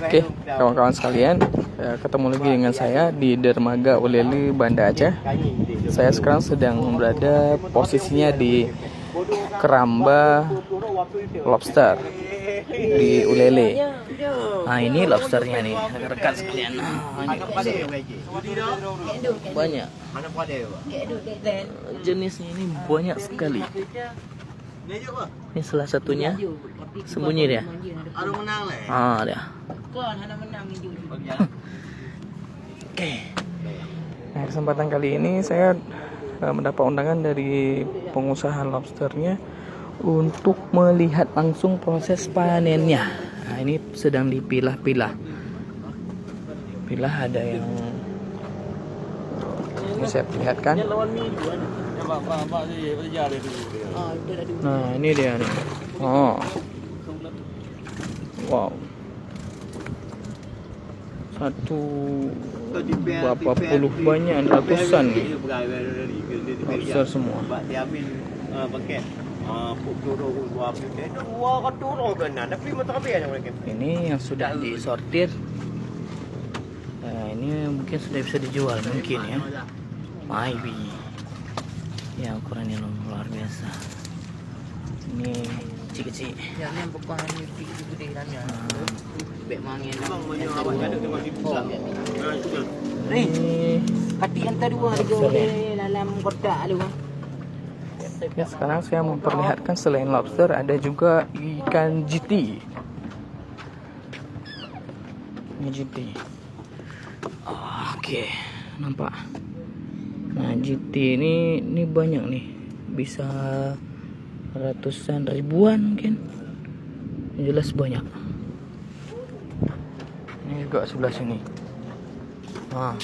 Oke, kawan-kawan sekalian, ketemu lagi dengan saya di Dermaga Ulele, Banda Aceh. Saya sekarang sedang berada posisinya di keramba lobster di Ulele. Nah, ini lobsternya nih, rekan sekalian. Ini lobster. Banyak. Jenisnya ini banyak sekali. Ini salah satunya sembunyi dia. Ah, dia. Oke. Nah, kesempatan kali ini saya mendapat undangan dari pengusaha lobsternya untuk melihat langsung proses panennya. Nah, ini sedang dipilah-pilah. Pilah ada yang ini saya perlihatkan. Nah, ini dia nih. Oh. Wow. Berapa puluh banyak, ratusan nih. Lobster semua. Ini yang sudah disortir. Nah, ini mungkin sudah bisa dijual mungkin ya. Maybe. Ya, ukurannya luar biasa. Ini kecil-kecil. Ya, ini bukan gede-gede kan ya. Bek mangin. Ini hati yang kedua di dalam kotak tu. Ya, sekarang saya memperlihatkan selain lobster ada juga ikan jiti. Ini jiti. Oke, nampak. Nah, jiti ini banyak nih. Bisa ratusan ribuan mungkin. Yang jelas banyak. Ini juga sebelah sini. Nah.